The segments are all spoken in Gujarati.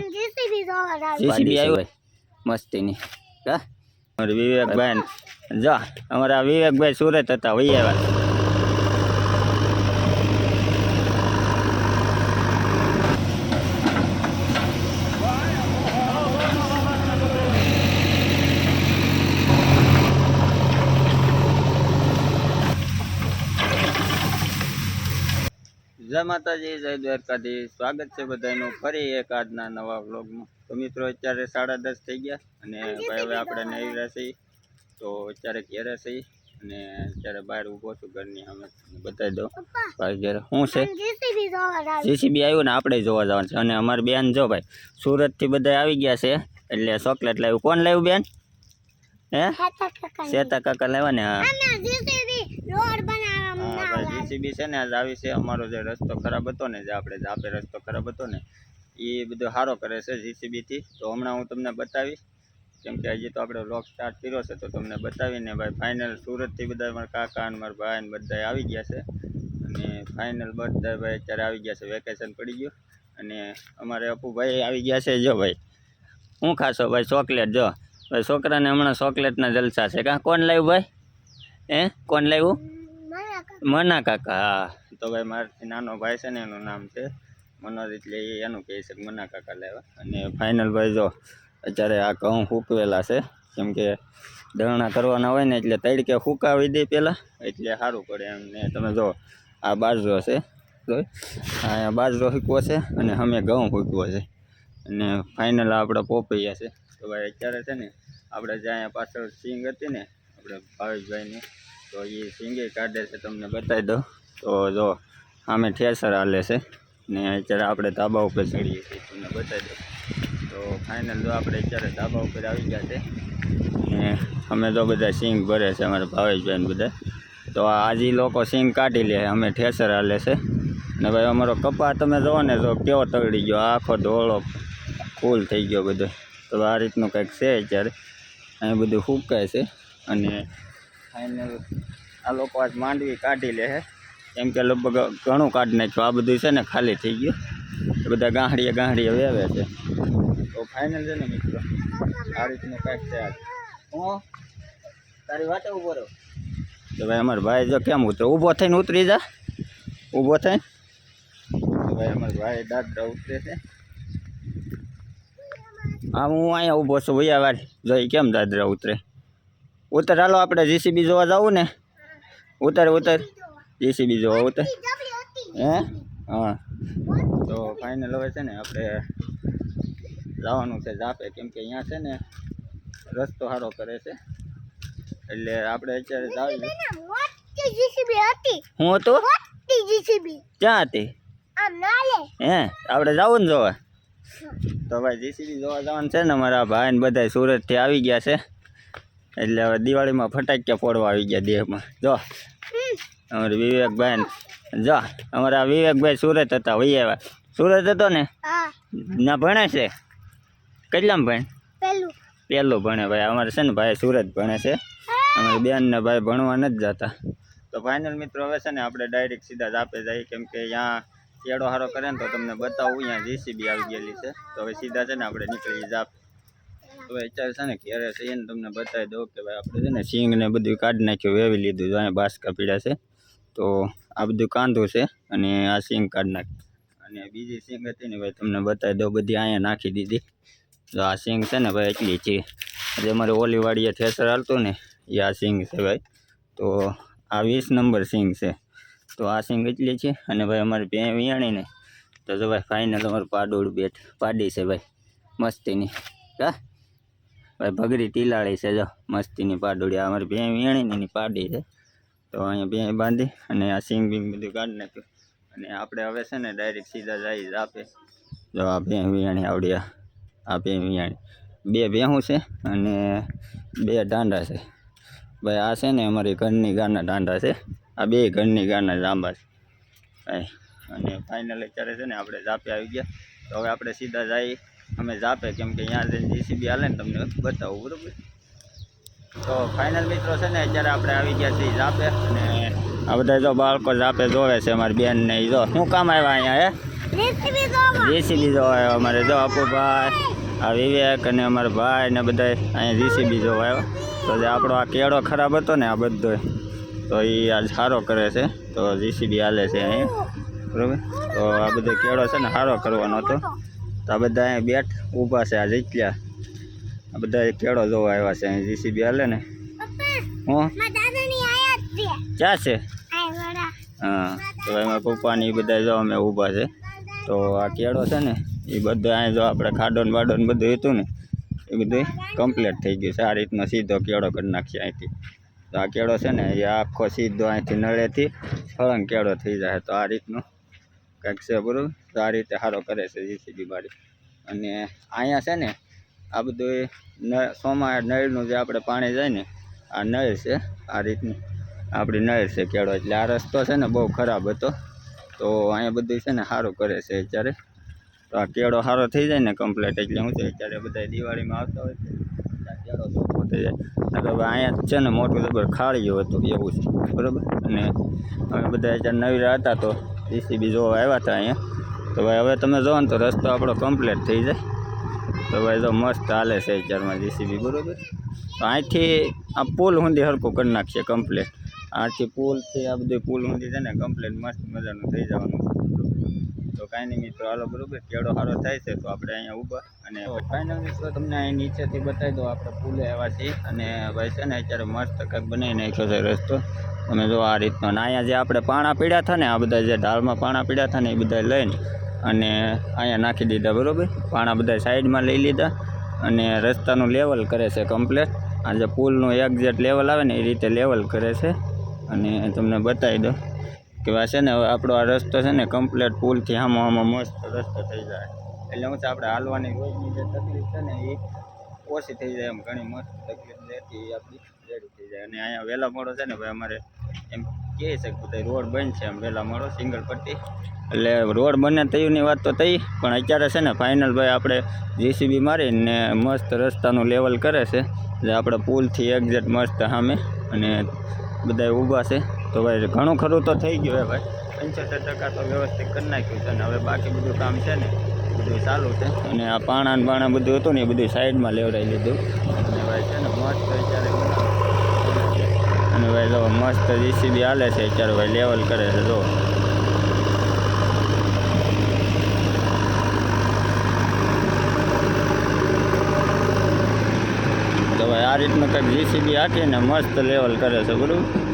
જીસીબી આવ્યો મસ્તીની કા અમારે વિવેકભાઈ જા અમારા વિવેકભાઈ સુરત હતા વહી આવ્યા જય માતાજી જય દ્વારકાધીશ સ્વાગત છે બધાનું ફરી એક આજના નવા વ્લોગમાં તો મિત્રો અત્યારે 10:30 થઈ ગયા અને ભાઈ હવે આપણે નહીરા છીએ તો અત્યારે ઘેરે છીએ અને અત્યારે બહાર ઊભો છું ઘરની સામે બતાવી દો ભાઈ ઘેરે શું છે જીસીબી આવ્યું ને આપણે જોવા જવાનું છે અને અમારી બેન જો ભાઈ સુરતથી બધા આવી ગયા છે એટલે ચોકલેટ લાવ્યું કોણ લાવ્યું બેન હે શેતા કાકા લાવ્યા ને હા જીસીબી છે ને આજ આવી છે અમારો જે રસ્તો ખરાબ હતો ને જે આપણે જાપે રસ્તો ખરાબ હતો ને એ બધો સારો કરે છે જીસીબીથી તો હમણાં હું તમને બતાવીશ કેમ કે હજી તો આપણે વ્લોગ સ્ટાર્ટ કર્યો છે તો તમને બતાવીને ભાઈ ફાઇનલ સુરતથી બધા મારા કાકા અને મારા ભાઈ ને બધા આવી ગયા છે અને ફાઇનલ બધા ભાઈ અત્યારે આવી ગયા છે વેકેશન પડી ગયું અને અમારે અપુભાઈ આવી ગયા છે જો ભાઈ હું ખાશો ભાઈ ચોકલેટ જો ભાઈ છોકરાને હમણાં ચોકલેટના જલસા છે કાં કોણ લાવ્યું ભાઈ હે કોણ લાવ્યું મના કાકા હા તો ભાઈ મારાથી નાનો ભાઈ છે ને એનું નામ છે મનોજ એટલે એનું કહે છે કે મના કાકા લાવ્યા અને ફાઇનલ ભાઈ જો અત્યારે આ ઘઉં સૂકવેલા છે કેમ કે દરણા કરવાના હોય ને એટલે તડકે સૂકાવી દે પહેલાં એટલે સારું પડે એમ ને તમે જો આ બાજરો છે અહીંયા બાજરો સૂકવો છે અને અમે ઘઉં સૂકવો છે અને ફાઇનલ આપણા પોપૈયા છે તો ભાઈ અત્યારે છે ને આપણે જે અહીંયા પાછળ સિંગ હતી ને આપણે ભાવેશભાઈની તો એ સિંગે કાઢે છે તમને બતાવી દો તો જો આમે ઠેસર હાલે છે ને અત્યારે આપણે ધાબા ઉપર ચડીએ છીએ તમને બતાવી દો તો ફાઇનલ જો આપણે અત્યારે ધાબા ઉપર આવી ગયા છે ને અમે તો બધા સિંગ ભરે છે અમારા ભાવેશભાઈને બધા તો આજે લોકો સિંગ કાઢી લે અમે ઠેસર હાલે છે ને ભાઈ અમારો કપા તમે જુઓ ને તો કેવો તગડી ગયો આખો ધોળો ફૂલ થઈ ગયો બધો તો આ રીતનું કંઈક છે અત્યારે અહીં બધું ફૂંકાય છે અને ફાઇનલ આ લોકો આજ માંડવી કાઢી લે છે કેમ કે લગભગ ઘણું કાઢી નાખ્યું આ બધું છે ને ખાલી થઈ ગયું બધા ગાંહડીએ વેવે છે તો ફાઇનલ છે ને મિત્રો આ રીતનું કાંઈક છે આજ હું તારી વાટે ઊભો રહ્યો તો ભાઈ અમારા ભાઈ જો કેમ ઉતરે ઊભો થઈને ઉતરી જા ઊભો થઈને તો ભાઈ અમારા ભાઈ દાદરા ઉતરે છે હા હું અહીંયા ઊભો છું ભૈયા વાળી જોઈ કેમ દાદરા ઉતરે ઉતર હાલો આપણે જીસીબી જોવા જવું ને ઉતર જીસીબી જોવા ઉતર હે હા તો ફાઇનલ હવે છે ને આપણે જવાનું છે જાપે કેમ કે અહીંયા છે ને રસ્તો સારો કરે છે એટલે આપણે અત્યારે જાવી હું હતું ક્યાં હતી હે આપણે જવું ને જોવા તો ભાઈ જીસીબી જોવા જવાનું છે ને અમારા ભાઈ ને બધા સુરતથી આવી ગયા છે એટલે હવે દિવાળીમાં ફટાક્યા ફોડવા આવી ગયા દેહમાં જો અમારે વિવેકભાઈ જો અમારા વિવેકભાઈ સુરત હતા વહી આવ્યા સુરત હતો ને ના ભણે છે કેટલામાં ભણે પહેલું ભણે ભાઈ અમારે છે ને ભાઈ સુરત ભણે છે અમારી બેન ને ભાઈ ભણવા નથી જતા તો ફાઇનલ મિત્રો હવે છે ને આપણે ડાયરેક્ટ સીધા જ આપે જઈએ કેમ કે અહીંયા ચેડો સારો કરે ને તો તમને બતાવું અહીંયા જીસીબી આવી ગયેલી છે તો હવે સીધા છે ને આપણે નીકળી જાપ તો અત્યારે છે ને ઘેરે છે ને તમને બતાવી દઉં કે ભાઈ આપણે છે ને સિંગ ને બધું કાઢી નાખ્યું વેવી લીધું અહીંયા બાસકા પીડા છે તો આ બધું કાંધું છે અને આ સિંગ કાઢી નાખ્યું અને બીજી સિંગ હતી ને ભાઈ તમને બતાવી દઉં બધી અહીંયા નાખી દીધી તો આ સિંગ છે ને ભાઈ એટલી છે જે અમારે ઓલી વાડીએ ઠેસર હાલતું ને એ આ સિંગ છે ભાઈ તો આ 20 નંબર સિંગ છે તો આ સિંગ એટલી છે અને ભાઈ અમારે ભેં વિયાણી ને તો જો ભાઈ ફાઇનલ અમારું પાડોળ બેટ પાડી છે ભાઈ મસ્તીની હા ભાઈ ભગરી ટીલાળી છે જો મસ્તીની પાડોળી અમારી ભેં વિયાણી ને એની પાડી છે તો અહીંયા ભેં બાંધી અને આ સિંગ બીંગ બધું કાઢી નાખ્યું અને આપણે હવે છે ને ડાયરેક્ટ સીધા જઈ આપે જો આ ભેં વિયાણી આવડી આ ભેં વિયાણી 2 ભેહું છે અને 2 ડાંડા છે ભાઈ આ છે ને અમારી ઘરની ગાના ડાંડા છે આ 2 ઘરની ગાના લાંબા છે અને ફાઇનલ અત્યારે છે ને આપણે જાપે આવી ગયા તો હવે આપણે સીધા જઈ અમે જાપે કેમ કે અહીંયા જઈને જીસીબી હાલે ને તમને બતાવું બરાબર તો ફાઇનલ મિત્રો છે ને અત્યારે આપણે આવી ગયા છીએ જાપે અને આ બધા જો બાળકો જાપે જોવે છે અમારી બેન ને જો શું કામ આવ્યા અહીંયા હે જીસીબી જોવા આવ્યો અમારે જો અપુભાઈ આ વિવેક અને અમારા ભાઈ ને બધા અહીંયા જીસીબી જોવા આવ્યો તો જે આપણો આ કેળો ખરાબ હતો ને આ બધો તો એ આજ સારો કરે છે તો જીસીબી હાલે છે અહીંયા બરાબર તો આ બધો કેળો છે ને સારો કરવાનો હતો તો આ બધા અહીંયા બેઠ ઊભા છે આ જીત્યા આ બધા કેળો જોવા આવ્યા છે અહીં જીસીબી હાલે ને હું ક્યાં છે હા તો એમાં પપ્પા ને એ બધા જો અમે ઊભા છે તો આ કેળો છે ને એ બધું અહીંયા જો આપણે ખાડો ને બાડો ને બધું હતું ને એ બધું કમ્પ્લીટ થઈ ગયું છે આ રીતનો સીધો કેળો કરી નાખીએ અહીંથી તો આ કેળો છે ને એ આખો સીધો અહીંથી નળેથી સળંગ કેળો થઈ જાય તો આ રીતનું કંઈક છે બરાબર તો આ રીતે સારો કરે છે જીસીબી મારી અને અહીંયા છે ને આ બધું સોમા નળનું જે આપણે પાણી જાય ને આ નળ છે આ રીતની આપણી નળ છે કેળો એટલે આ રસ્તો છે ને બહુ ખરાબ હતો તો અહીંયા બધું છે ને સારું કરે છે અત્યારે તો આ કેળો સારો થઈ જાય ને કમ્પ્લીટ એટલે શું છે અત્યારે બધા દિવાળીમાં આવતા હોય છે કેળો ચોખ્ખો થઈ જાય હવે અહીંયા છે ને મોટું જબર ખાડીયું હતું એવું છે બરાબર અને અમે બધા અત્યારે નવીરા હતા તો જીસીબી જોવા આવ્યા હતા અહીંયા તો ભાઈ હવે તમે જોવો ને તો રસ્તો આપણો કમ્પ્લીટ થઈ જાય તો ભાઈ જો મસ્ત હાલે છે અત્યારમાં જીસીબી બરાબર તો અહીંથી આ પુલ સુધી હરખું કરી નાખીએ કમ્પ્લીટ આથી પુલથી આ બધું પુલ સુધી છે ને કમ્પ્લીટ મસ્ત મજાનું થઈ જવાનું તો કાંઈ નહીં મિત્રો હાલો બરાબર કેળો સારો થાય છે તો આપણે અહીંયા ઊભા અને ફાઇનલ મિત્રો તમને અહીં નીચેથી બતાવી દો આપણે પુલે આવ્યા છીએ અને ભાઈ છે ને અત્યારે મસ્ત કંઈક બનાવી નાખ્યો છે રસ્તો તમે જો આ રીતનો અને અહીંયા જે આપણે પાણા પીડ્યા હતા ને આ બધા જે ઢાળમાં પાણા પીડ્યા હતા ને એ બધા લઈને અને અહીંયા નાખી દીધા બરાબર પાણા બધા સાઈડમાં લઈ લીધા અને રસ્તાનું લેવલ કરે છે કમ્પ્લીટ આ જે પુલનું એક્ઝેક્ટ લેવલ આવે ને એ રીતે લેવલ કરે છે અને તમને બતાવી દો કે આ છે ને હવે આપણો આ રસ્તો છે ને કમ્પ્લીટ પુલથી આમાં મસ્ત રસ્તો થઈ જાય એટલે હું છે આપણે હાલવાની રોજની જે તકલીફ છે ને એ ઓછી થઈ જાય એમ ઘણી મસ્ત તકલીફ રહેતી એ આપણી રેડી થઈ જાય અને અહીંયા વહેલા મોડો છે ને ભાઈ અમારે એમ કહે છે કે બધા રોડ બંધ છે એમ વહેલા મોડો સિંગલ પટ્ટી એટલે રોડ બને થયુંની વાત તો થઈ પણ અત્યારે છે ને ફાઇનલ ભાઈ આપણે જીસીબી મારીને મસ્ત રસ્તાનું લેવલ કરે છે જે આપણે પુલથી એક્ઝેક્ટ મસ્ત સામે અને બધા ઊભા છે તો ભાઈ ઘણું ખરું તો થઈ ગયું હે ભાઈ 75% તો વ્યવસ્થિત કરી નાખ્યું છે અને હવે બાકી બધું કામ છે ને બધું ચાલુ છે અને આ પાણા ને બાણા બધું હતું ને એ બધું સાઈડમાં લેવડાવી લીધું અને ભાઈ છે ને મસ્ત અત્યારે અને ભાઈ જો મસ્ત જીસીબી હાલે છે અત્યારે ભાઈ લેવલ કરે છે જો તો ભાઈ આ રીતનું કંઈક જીસીબી હાકીને મસ્ત લેવલ કરે છે બરાબર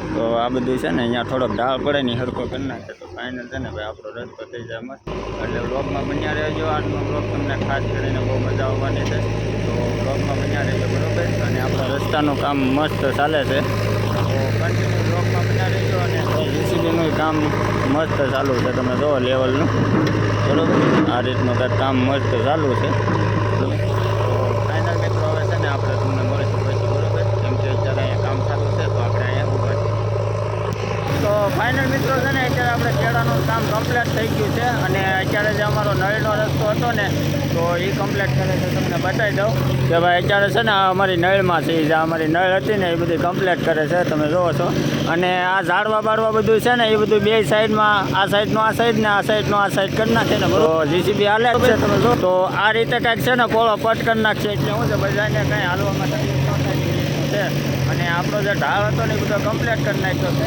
તો આ બધું છે ને અહીંયા થોડોક ઢાળ પડે ને હરખો કરી નાખે તો ફાઇનલ છે ને ભાઈ આપણો રસ્તો થઈ જાય મસ્ત એટલે વ્લોગમાં બન્યા રહેજો આજનો વ્લોગ તમને ખાસ કરીને બહુ મજા આવવાની છે તો વ્લોગમાં બન્યા રહેજો બરાબર અને આપણા રસ્તાનું કામ મસ્ત ચાલે છે તો કન્ટિન્યુ વ્લોગમાં બન્યા રહેજો અને જીસીબીનું કામ મસ્ત ચાલુ છે તમે જુઓ લેવલનું બરાબર આ રીતનું કંઈક કામ મસ્ત ચાલુ છે તો ફાઇનલ મિત્રો હવે છે ને આપણે તમને મળીશું પછી બરાબર કેમ કે અત્યારે અહીંયા કામ ચાલુ છે તો આપણે અહીંયા ઊભા છીએ તો ફાઇનલ મિત્રો છે ને અત્યારે આપણે કેળાનું કામ કમ્પ્લીટ થઈ ગયું છે અને અત્યારે જે અમારો નળનો રસ્તો હતો ને તો એ કમ્પ્લીટ કરે છે તમને બતાવી દઉં કે ભાઈ અત્યારે છે ને આ અમારી નળમાં છે જે અમારી નળ હતી ને એ બધી કમ્પ્લીટ કરે છે તમે જુઓ છો અને આ ઝાડવા બાળવા બધું છે ને એ બધું બે સાઈડમાં આ સાઈડનું આ સાઈડ ને આ સાઈડનું આ સાઈડ કરી નાખે ને બરોબર જીસીબી હાલે છે તમે જો તો આ રીતે કાંઈક છે ને પોળો પટ કરી નાખશે એટલે શું છે બધાને કંઈ હાલવામાં તકલીફ ન થાય છે અને આપણો જે ઢાળ હતો ને એ બધો કમ્પ્લીટ કરી નાખ્યો છે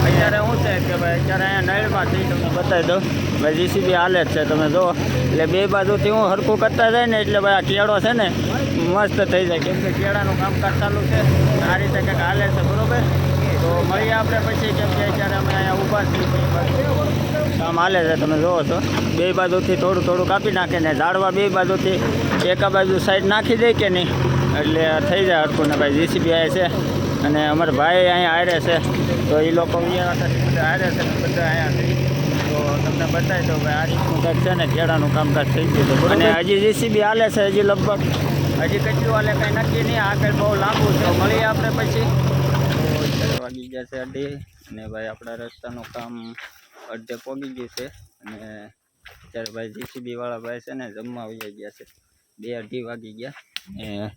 અત્યારે શું છે કે ભાઈ અત્યારે અહીંયા નળમાં થઈ તમને બતાવી દઉં ભાઈ જીસીબી હાલે જ છે તમે જુઓ એટલે બે બાજુથી હું હરખું કરતા જાય ને એટલે ભાઈ આ કેળો છે ને મસ્ત થઈ જાય કેમ કે કેળાનું કામકાજ ચાલુ છે આ રીતે કંઈક હાલે છે બરાબર તો મળીએ આપણે પછી કેમ કે અત્યારે અમે અહીંયા ઊભા છીએ કામ હાલે છે તમે જુઓ છો બે બાજુથી થોડું થોડું કાપી નાખે ને ઝાડવા બે બાજુથી એકા બાજુ સાઈડ નાખી દે કે નહીં એટલે થઈ જાય હરખું ને ભાઈ જીસીબી આવે છે અને અમારા ભાઈ અહીંયા હારે છે તો એ લોકો બધા હારે છે બધા અહીંયા તો તમને બતાવી દો ભાઈ આ રીતનું કંઈક છે ને કેળાનું કામકાજ થઈ ગયું છે અને હજી જીસીબી હાલે છે હજી લગભગ હજી કેટલું હાલે કંઈ નક્કી નહીં આગળ બહુ લાંબુ છે મળીએ આપણે પછી તો વાગી ગયા છે અઢી અને ભાઈ આપણા રસ્તાનું કામ અડધે પહોંચી ગયું છે અને અત્યારે ભાઈ જીસીબી વાળા ભાઈ છે ને જમવા આવી ગયા છે 2-2:30 વાગી ગયા ને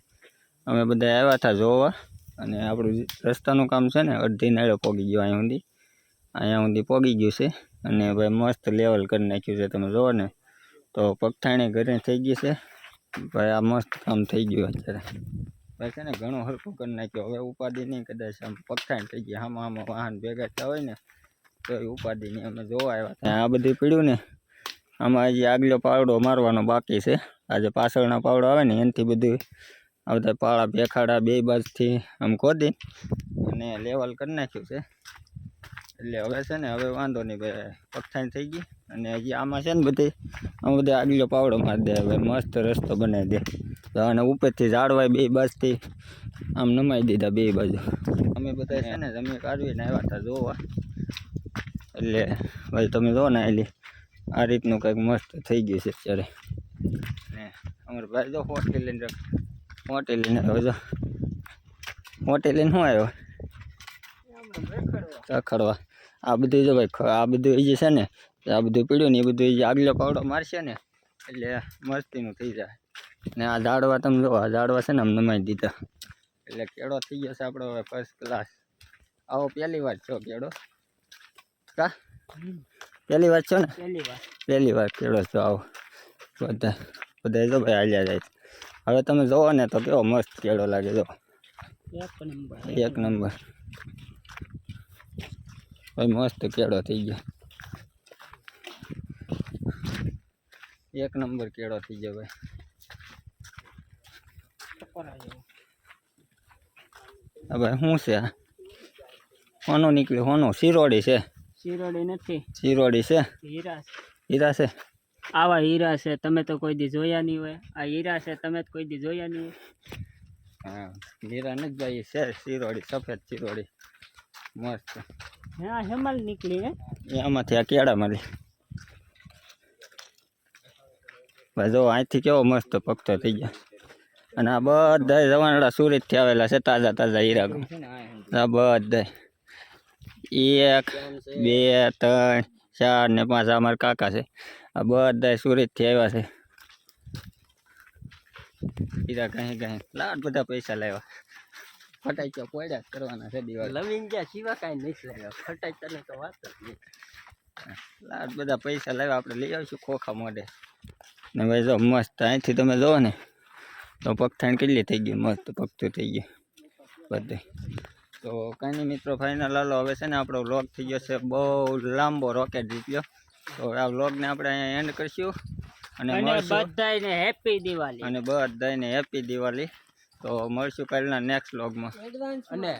અમે બધા આવ્યા હતા જોવા અને આપણું રસ્તાનું કામ છે ને અડધી નાળે પહોંચી ગયો અહીંયા સુધી પહોંચી ગયું છે અને ભાઈ મસ્ત લેવલ કરી નાખ્યું છે તમે જુઓ ને તો પગથાણી ઘરે થઈ ગઈ છે ભાઈ. આ મસ્ત કામ થઈ ગયું અત્યારે ભાઈ છે ને, ઘણું હરખું કરી નાખ્યું. હવે ઉપાધિ નહીં, કદાચ આમ પગથાણી થઈ ગઈ. આમાં વાહન ભેગા થયા હોય ને તો એ ઉપાધિ નહીં. અમે જોવા આવ્યા આ બધું પીડ્યું ને, આમાં હજી આગલો પાવડો મારવાનો બાકી છે. આજે પાછળના પાવડો આવે ને એનાથી બધું આ બધા પાળા ભેખાડા બે બાજુથી આમ ખોદી અને લેવલ કરી નાખ્યું છે. એટલે હવે છે ને, હવે વાંધો નહીં ભાઈ, પગથાણી થઈ ગઈ. અને હજી આમાં છે ને આમાં બધા આગલો પાવડો મારી દે. હવે મસ્ત રસ્તો બનાવી દે. અને ઉપરથી ઝાડવાય બે બાજુથી આમ નમાઈ દીધા બે બાજુ. અમે બધા છે ને જમી કાઢવીને આવ્યા હતા જોવા. એટલે ભાઈ તમે જો ને, એટલે આ રીતનું કંઈક મસ્ત થઈ ગયું છે અત્યારે. ને અમારે ભાઈ જો હોટેલ લઈને હવે જો હોટેલ લઈને શું આવ્યો રખડવા. આ બધું જો ભાઈ, આ બધું એ જે છે ને, આ બધું પીડ્યું ને એ બધું એ આગલો પાવડો મારશે ને એટલે મસ્તીનું થઈ જાય. ને આ ઝાડવા તમે જો, આ ઝાડવા છે ને આમ નમાઈ દીધા. એટલે કેળો થઈ ગયો છે આપણો હવે ફર્સ્ટ ક્લાસ. આવો પહેલી વાર છો કેળો? કા પહેલી વાર છો ને? પહેલી વાર કેળો છો. આવો બધા જો ભાઈ હાલ્યા જાય. હવે તમે જોવો ને તો કેવો મસ્ત કેળો લાગે. જો એક નંબર ભાઈ, મસ્ત કેળો થઈ ગયો. એક નંબર કેળો થઈ ગયો ભાઈ. હવે શું છે આ? હોનો નીકળ્યો, હોનો શિરોડી છે. શિરોડી નથી, શિરોડી છે. હીરા છે. આવા હીરા છે તમે તો કોઈ દી જોયા નહીં હોય. આ હીરા છે તમે તો કોઈ દી જોયા નહીં હોય. હા, હીરા નથી ભાઈ, છે શિરોડી, સફેદ શિરોડી મસ્ત. હા, હેમલ નીકળી હે. આમાંથી આ કેળા મળી ભાઈ. જો અહીંથી કેવો મસ્ત પગતો થઈ ગયા. અને આ બધા જવાનડા સુરતથી આવેલા છે, તાજા તાજા હીરા. આ બધા 1 2 3 4 ને 5 અમારા કાકા છે. આ બધા સુરતથી આવ્યા છે. હીરા કहीं લાડ બધા પૈસા લાવ્યા. ફટાક્યા પડ્યા કરવાના છે દિવાળી. લવિંગ ગયા સિવા કાંઈ નહીં લાવ્યા. ફટાક્યાની તો વાત જ નહીં. લાડ બધા પૈસા લાવ્યા. આપણે લઈ આવીશું ખોખા મોઢે. ને ભાઈ જો મસ્ત અહીંથી તમે જોવો ને તો પગથાણ કેટલી થઈ ગઈ, મસ્ત પગતું થઈ ગયું બધે. તો કાંઈ નહીં મિત્રો, ફાઇનલ હાલો હવે છે ને આપણો વ્લોગ થઈ ગયો છે બહુ લાંબો, રોકેટ જીત્યો. તો આ વ્લોગને આપણે અહીંયા એન્ડ કરીશું. અને બધાને હેપી દિવાળી. અને બધાને હેપી દિવાળી. તો મળશું કાલના નેક્સ્ટ વ્લોગમાં. અને